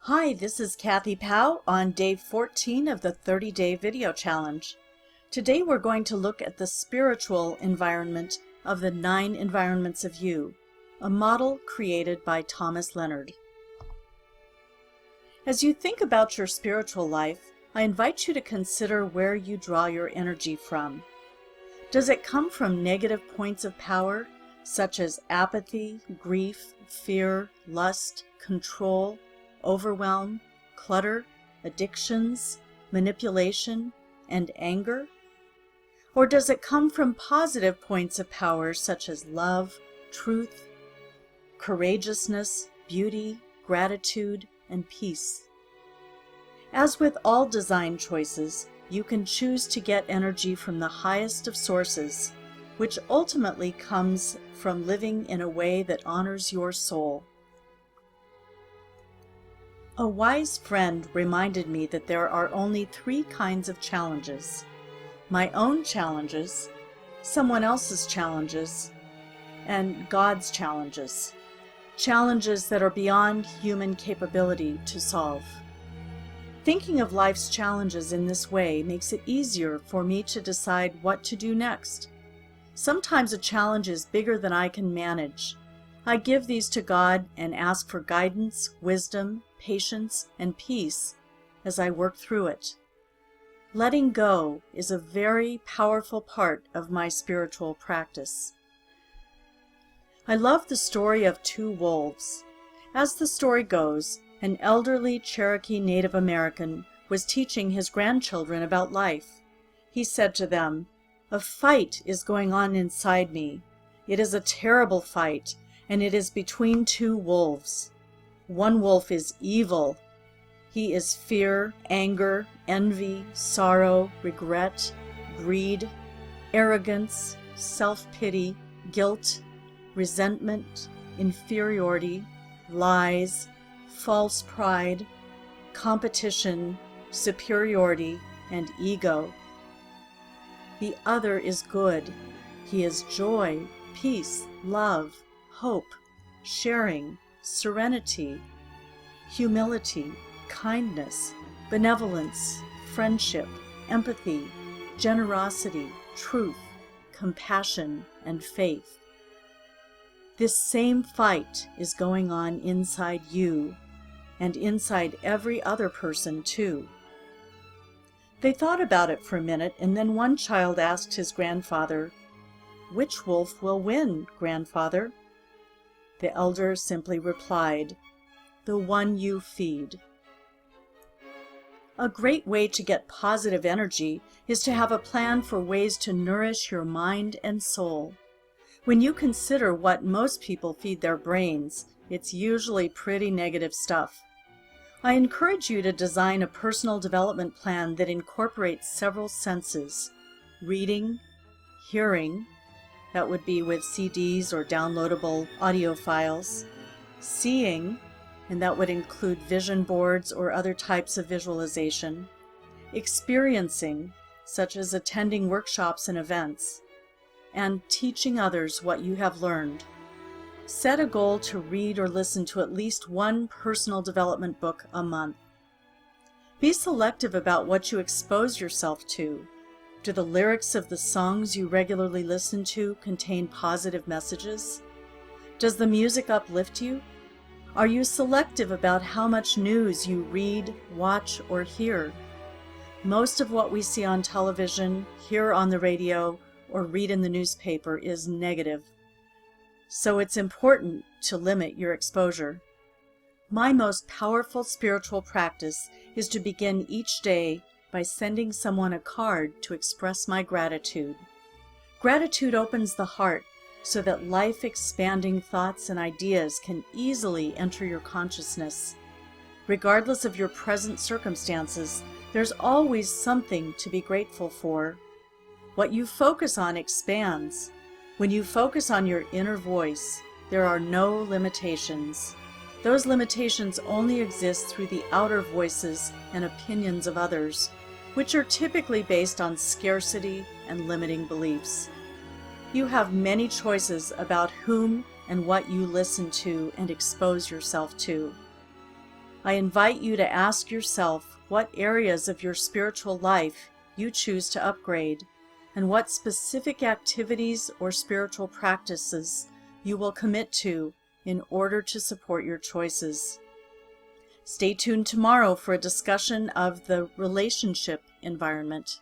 Hi, this is Kathy Powell on day 14 of the 30-day video challenge. Today we're going to look at the spiritual environment of the 9 environments of you, a model created by Thomas Leonard. As you think about your spiritual life, I invite you to consider where you draw your energy from. Does it come from negative points of power, such as apathy, grief, fear, lust, control, overwhelm, clutter, addictions, manipulation, and anger? Or does it come from positive points of power such as love, truth, courageousness, beauty, gratitude, and peace? As with all design choices, you can choose to get energy from the highest of sources, which ultimately comes from living in a way that honors your soul. A wise friend reminded me that there are only 3 kinds of challenges: my own challenges, someone else's challenges, and God's challenges. Challenges that are beyond human capability to solve. Thinking of life's challenges in this way makes it easier for me to decide what to do next. Sometimes a challenge is bigger than I can manage. I give these to God and ask for guidance, wisdom, patience, and peace as I work through it. Letting go is a very powerful part of my spiritual practice. I love the story of 2 wolves. As the story goes, an elderly Cherokee Native American was teaching his grandchildren about life. He said to them, "A fight is going on inside me. It is a terrible fight, and it is between 2 wolves. One wolf is evil. He is fear, anger, envy, sorrow, regret, greed, arrogance, self-pity, guilt, resentment, inferiority, lies, false pride, competition, superiority, and ego. The other is good. He is joy, peace, love, hope, sharing, serenity, humility, kindness, benevolence, friendship, empathy, generosity, truth, compassion, and faith." This same fight is going on inside you, and inside every other person too. They thought about it for a minute, and then one child asked his grandfather, "Which wolf will win, grandfather?" The elder simply replied, "The one you feed." A great way to get positive energy is to have a plan for ways to nourish your mind and soul. When you consider what most people feed their brains, it's usually pretty negative stuff. I encourage you to design a personal development plan that incorporates several senses: reading, hearing, that would be with CDs or downloadable audio files, seeing, and that would include vision boards or other types of visualization, experiencing, such as attending workshops and events, and teaching others what you have learned. Set a goal to read or listen to at least 1 personal development book a month. Be selective about what you expose yourself to. Do the lyrics of the songs you regularly listen to contain positive messages? Does the music uplift you? Are you selective about how much news you read, watch, or hear? Most of what we see on television, hear on the radio, or read in the newspaper is negative. So it's important to limit your exposure. My most powerful spiritual practice is to begin each day by sending someone a card to express my gratitude. Gratitude opens the heart so that life-expanding thoughts and ideas can easily enter your consciousness. Regardless of your present circumstances, there's always something to be grateful for. What you focus on expands. When you focus on your inner voice, there are no limitations. Those limitations only exist through the outer voices and opinions of others, which are typically based on scarcity and limiting beliefs. You have many choices about whom and what you listen to and expose yourself to. I invite you to ask yourself what areas of your spiritual life you choose to upgrade, and what specific activities or spiritual practices you will commit to in order to support your choices. Stay tuned tomorrow for a discussion of the relationship environment.